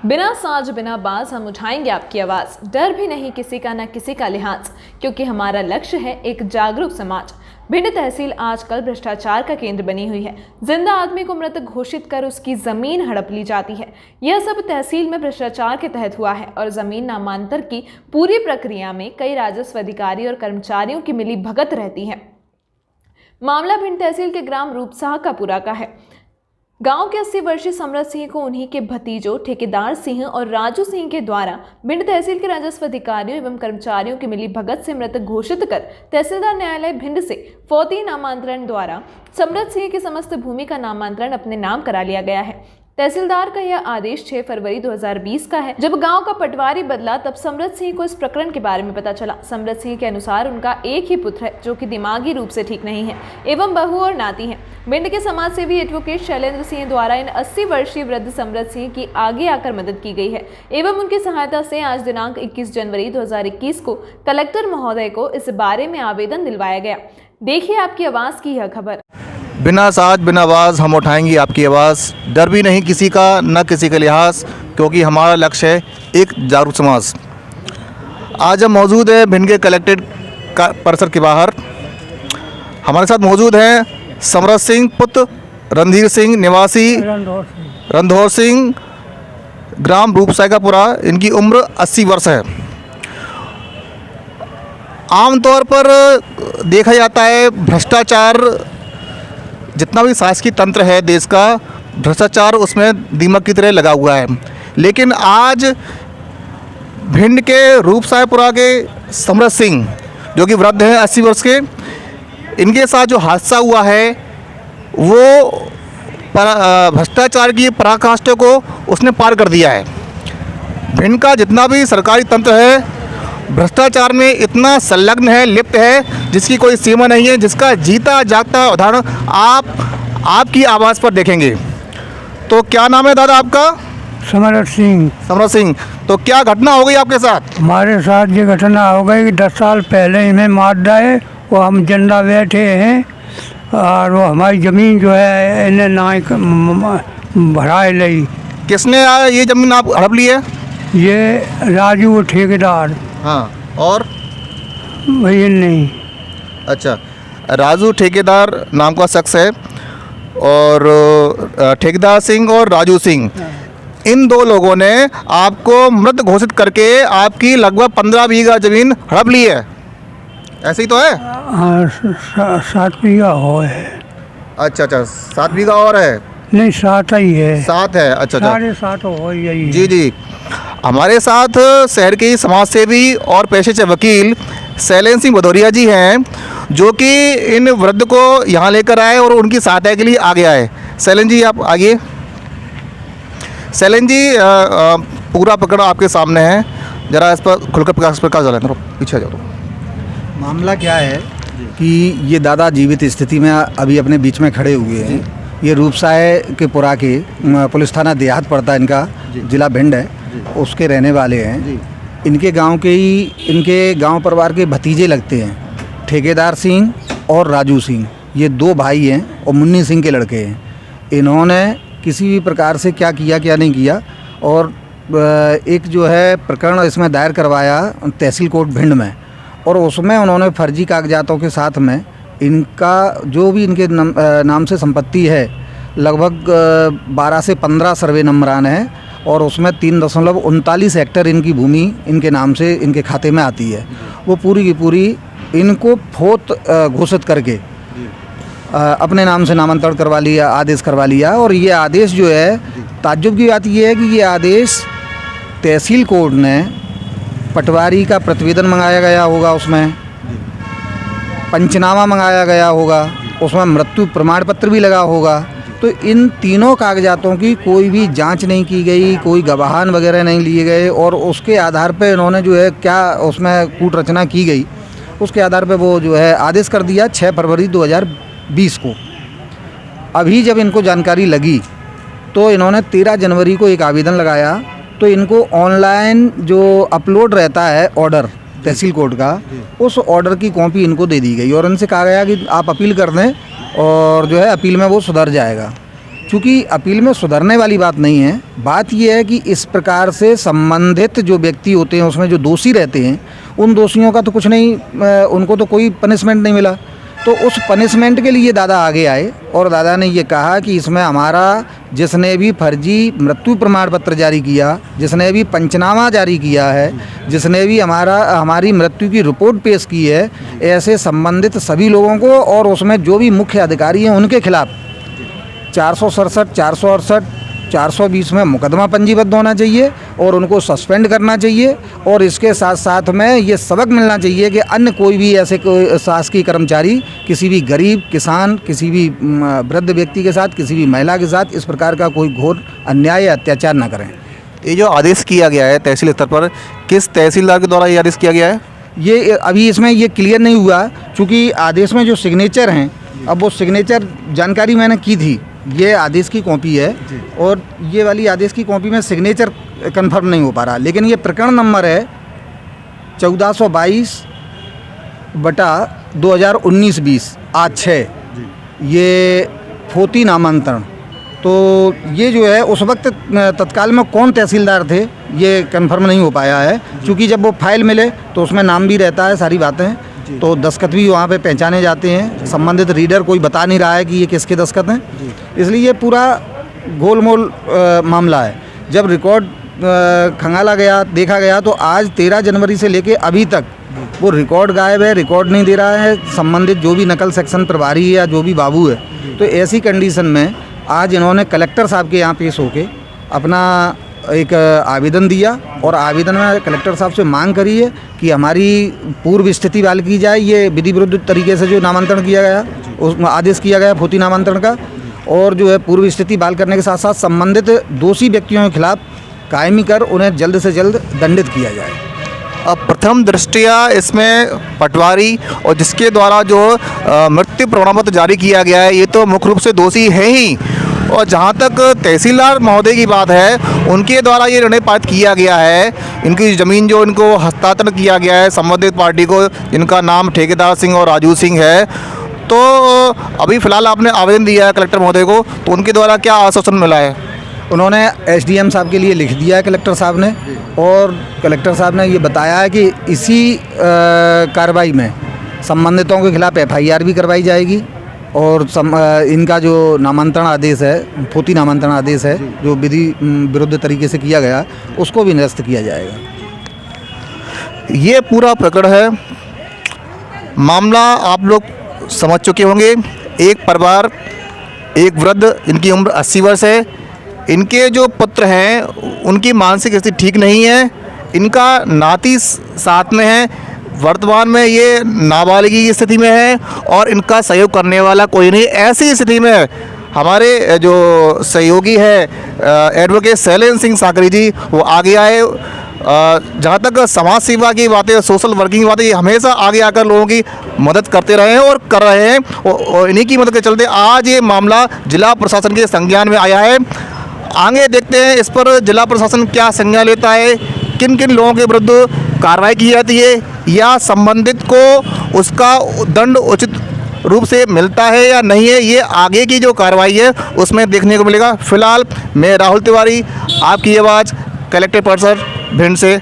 बिना साज बिना बाज हम उठाएंगे आपकी आवाज। डर भी नहीं किसी का, ना किसी का लिहाज, क्योंकि हमारा लक्ष्य है एक जागरूक समाज। भिंड तहसील आजकल भ्रष्टाचार का केंद्र बनी हुई है। जिंदा आदमी को मृत घोषित कर उसकी जमीन हड़प ली जाती है। यह सब तहसील में भ्रष्टाचार के तहत हुआ है और जमीन नामांतर की पूरी प्रक्रिया में कई राजस्व अधिकारी और कर्मचारियों की मिली भगत रहती है। मामला भिंड तहसील के ग्राम रूपसाह का पुरा का है। गांव के 80 वर्षीय समरत सिंह को उन्हीं के भतीजों ठेकेदार सिंह और राजू सिंह के द्वारा भिंड तहसील के राजस्व अधिकारियों एवं कर्मचारियों की मिली भगत से मृत घोषित कर तहसीलदार न्यायालय भिंड से फौती नामांतरण द्वारा समरत सिंह की समस्त भूमि का नामांतरण अपने नाम करा लिया गया है। तहसीलदार का यह आदेश 6 फरवरी 2020 का है। जब गांव का पटवारी बदला तब समरत सिंह को इस प्रकरण के बारे में पता चला। समरत सिंह के अनुसार उनका एक ही पुत्र है जो कि दिमागी रूप से ठीक नहीं है एवं बहू और नाती है। भिंड के समाज सेवी एडवोकेट शैलेंद्र सिंह द्वारा इन 80 वर्षीय वृद्ध समरत सिंह की आगे आकर मदद की गई है एवं उनकी सहायता से आज दिनांक 21 जनवरी 2021 को कलेक्टर महोदय को इस बारे में आवेदन दिलवाया गया। देखिए आपकी आवाज की यह खबर। बिना साज बिना आवाज़ हम उठाएंगे आपकी आवाज़। डर भी नहीं किसी का, न किसी का लिहाज, क्योंकि हमारा लक्ष्य है एक जागरूक समाज। आज हम मौजूद हैं भिंड के कलेक्ट्रेट का परिसर के बाहर। हमारे साथ मौजूद हैं समरत सिंह पुत्र रणधीर सिंह निवासी रणधौर सिंह, ग्राम रूपसाह का पुरा। इनकी उम्र 80 वर्ष है। आमतौर पर देखा जाता है भ्रष्टाचार, जितना भी शासकीय तंत्र है देश का, भ्रष्टाचार उसमें दीमक की तरह लगा हुआ है। लेकिन आज भिंड के रूपसाहपुरा के समरत सिंह जो कि वृद्ध हैं 80 वर्ष के, इनके साथ जो हादसा हुआ है वो भ्रष्टाचार की पराकाष्ठा को उसने पार कर दिया है। भिंड का जितना भी सरकारी तंत्र है भ्रष्टाचार में इतना संलग्न है, लिप्त है, जिसकी कोई सीमा नहीं है, जिसका जीता जागता उदाहरण आपकी आवाज़ पर देखेंगे। तो क्या नाम है दादा आपका? समरत सिंह। समरत सिंह, तो क्या घटना हो गई आपके साथ? हमारे साथ ये घटना हो गई कि 10 साल पहले इन्हें मार डाले। वो हम झंडा बैठे हैं और वो हमारी ज़मीन जो है इन्हें ना भराए ली। किसने ये ज़मीन आप हड़प ली है? ये राजू ठेकेदार। हाँ, और भैया नहीं। अच्छा, राजू ठेकेदार नाम का शख्स है और ठेकेदार सिंह और राजू सिंह, इन दो लोगों ने आपको मृत घोषित करके आपकी लगभग 15 बीघा ज़मीन हड़प ली है। ऐसे ही तो है? हाँ, 7 बीघा हो है। अच्छा, 7 बीघा और है? नहीं, 7 ही है। 7 है। अच्छा, 7.5 हो यही। जी जी। हमारे साथ शहर के समाज सेवी और पेशे से वकील शैलेंद्र सिंह भदौरिया जी हैं, जो कि इन वृद्ध को यहाँ लेकर आए और उनकी सहायता के लिए आगे आए। शैलेंद्र जी आप आइए। शैलेंद्र जी, पूरा पकड़ आपके सामने है, ज़रा इस पर खुलकर प्रकाश डालें। पीछे जाओ। मामला क्या है कि ये दादा जीवित स्थिति में अभी अपने बीच में खड़े हुए हैं। ये रूपसाह के पुरा के पुलिस थाना देहात पड़ता है, इनका जिला भिंड है, उसके रहने वाले हैं। इनके गांव के ही, इनके गांव परिवार के भतीजे लगते हैं, ठेकेदार सिंह और राजू सिंह। ये 2 भाई हैं और मुन्नी सिंह के लड़के हैं। इन्होंने किसी भी प्रकार से क्या किया क्या नहीं किया, और एक जो है प्रकरण इसमें दायर करवाया तहसील कोर्ट भिंड में, और उसमें उन्होंने फर्जी कागजातों के साथ में इनका जो भी इनके नाम से संपत्ति है लगभग 12 से 15 सर्वे नंबरान है, और उसमें 3.39 हेक्टेयर इनकी भूमि इनके नाम से इनके खाते में आती है। वो पूरी की पूरी इनको फोत घोषित करके अपने नाम से नामांतरण करवा लिया, आदेश करवा लिया। और ये आदेश जो है, ताज्जुब की बात ये है कि ये आदेश तहसील कोर्ट ने पटवारी का प्रतिवेदन मंगाया गया होगा, उसमें पंचनामा मंगाया गया होगा, उसमें मृत्यु प्रमाण पत्र भी लगा होगा। तो इन तीनों कागजातों की कोई भी जांच नहीं की गई, कोई गवाहान वगैरह नहीं लिए गए, और उसके आधार पे इन्होंने जो है क्या उसमें कूट रचना की गई, उसके आधार पे वो जो है आदेश कर दिया 6 फरवरी 2020 को। अभी जब इनको जानकारी लगी तो इन्होंने 13 जनवरी को एक आवेदन लगाया। तो इनको ऑनलाइन जो अपलोड रहता है ऑर्डर तहसील कोर्ट का, उस ऑर्डर की कॉपी इनको दे दी गई और इनसे कहा गया कि आप अपील कर दें और जो है अपील में वो सुधर जाएगा। चूँकि अपील में सुधरने वाली बात नहीं है। बात यह है कि इस प्रकार से संबंधित जो व्यक्ति होते हैं, उसमें जो दोषी रहते हैं, उन दोषियों का तो कुछ नहीं, उनको तो कोई पनिशमेंट नहीं मिला। तो उस पनिशमेंट के लिए दादा आगे आए और दादा ने ये कहा कि इसमें हमारा जिसने भी फर्जी मृत्यु प्रमाण पत्र जारी किया, जिसने भी पंचनामा जारी किया है, जिसने भी हमारी मृत्यु की रिपोर्ट पेश की है, ऐसे संबंधित सभी लोगों को और उसमें जो भी मुख्य अधिकारी हैं उनके खिलाफ 467, 468, 420 में मुकदमा पंजीबद्ध होना चाहिए और उनको सस्पेंड करना चाहिए। और इसके साथ साथ में ये सबक मिलना चाहिए कि अन्य कोई भी ऐसे कोई शासकीय कर्मचारी किसी भी गरीब किसान, किसी भी वृद्ध व्यक्ति के साथ, किसी भी महिला के साथ इस प्रकार का कोई घोर अन्याय या अत्याचार न करें। ये जो आदेश किया गया है तहसील स्तर पर, किस तहसीलदार के द्वारा ये आदेश किया गया है? ये अभी इसमें ये क्लियर नहीं हुआ, चूँकि आदेश में जो सिग्नेचर हैं, अब वो सिग्नेचर जानकारी मैंने की थी, ये आदेश की कॉपी है और ये वाली आदेश की कॉपी में सिग्नेचर कंफर्म नहीं हो पा रहा, लेकिन ये प्रकरण नंबर है 1422/2019-20 आज 6, ये फोती नामांतरण। तो ये जो है उस वक्त तत्काल में कौन तहसीलदार थे ये कंफर्म नहीं हो पाया है, क्योंकि जब वो फाइल मिले तो उसमें नाम भी रहता है, सारी बातें, तो दस्तखत भी वहाँ पे पहचाने जाते हैं। संबंधित रीडर कोई बता नहीं रहा है कि ये किसके दस्तखत हैं, इसलिए ये पूरा गोलमोल मामला है। जब रिकॉर्ड खंगाला गया, देखा गया, तो आज 13 जनवरी से लेके अभी तक वो रिकॉर्ड गायब है, रिकॉर्ड नहीं दे रहा है संबंधित जो भी नकल सेक्शन प्रभारी है या जो भी बाबू है। तो ऐसी कंडीशन में आज इन्होंने कलेक्टर साहब के यहाँ पेश होके अपना एक आवेदन दिया और आवेदन में कलेक्टर साहब से मांग करी है कि हमारी पूर्व स्थिति बहाल की जाए। ये विधि विरुद्ध तरीके से जो नामांतरण किया गया, उस आदेश किया गया फोती नामांतरण का, और जो है पूर्व स्थिति बहाल करने के साथ साथ संबंधित दोषी व्यक्तियों के खिलाफ कायमी कर उन्हें जल्द से जल्द दंडित किया जाए। अब प्रथम दृष्टया इसमें पटवारी और जिसके द्वारा जो मृत्यु प्रमाण पत्र जारी किया गया है, ये तो मुख्य रूप से दोषी है ही। और जहाँ तक तहसीलदार महोदय की बात है, उनके द्वारा ये निर्णय पारित किया गया है, इनकी ज़मीन जो इनको हस्तांतरण किया गया है संबंधित पार्टी को, जिनका नाम ठेकेदार सिंह और राजू सिंह है। तो अभी फ़िलहाल आपने आवेदन दिया है कलेक्टर महोदय को, तो उनके द्वारा क्या आश्वासन मिला है? उन्होंने एसडीएम साहब के लिए लिख दिया है कलेक्टर साहब ने, और कलेक्टर साहब ने ये बताया है कि इसी कार्रवाई में संबंधितों के खिलाफ एफआईआर भी करवाई जाएगी और इनका जो नामांतरण आदेश है, फोती नामांतरण आदेश है, जो विधि विरुद्ध तरीके से किया गया, उसको भी निरस्त किया जाएगा। ये पूरा प्रकरण है, मामला आप लोग समझ चुके होंगे। एक परिवार, एक वृद्ध, इनकी उम्र 80 वर्ष है, इनके जो पुत्र हैं उनकी मानसिक स्थिति ठीक नहीं है, इनका नाती साथ में है, वर्तमान में ये नाबालिगी की स्थिति में है और इनका सहयोग करने वाला कोई नहीं। ऐसी स्थिति में हमारे जो सहयोगी है एडवोकेट शैलेंद्र सिंह साकरी जी, वो आगे आए। जहाँ तक समाज सेवा की बातें, सोशल वर्किंग की बातें, ये हमेशा आगे आकर लोगों की मदद करते रहे हैं और कर रहे हैं, और इन्हीं की मदद के चलते आज ये मामला जिला प्रशासन के संज्ञान में आया है। आगे देखते हैं इस पर जिला प्रशासन क्या संज्ञान लेता है, किन किन लोगों के विरुद्ध कार्रवाई की जाती है, या संबंधित को उसका दंड उचित रूप से मिलता है या नहीं है, ये आगे की जो कार्रवाई है उसमें देखने को मिलेगा। फिलहाल मैं राहुल तिवारी, आपकी आवाज़, कलेक्टर परिसर, भिंड से।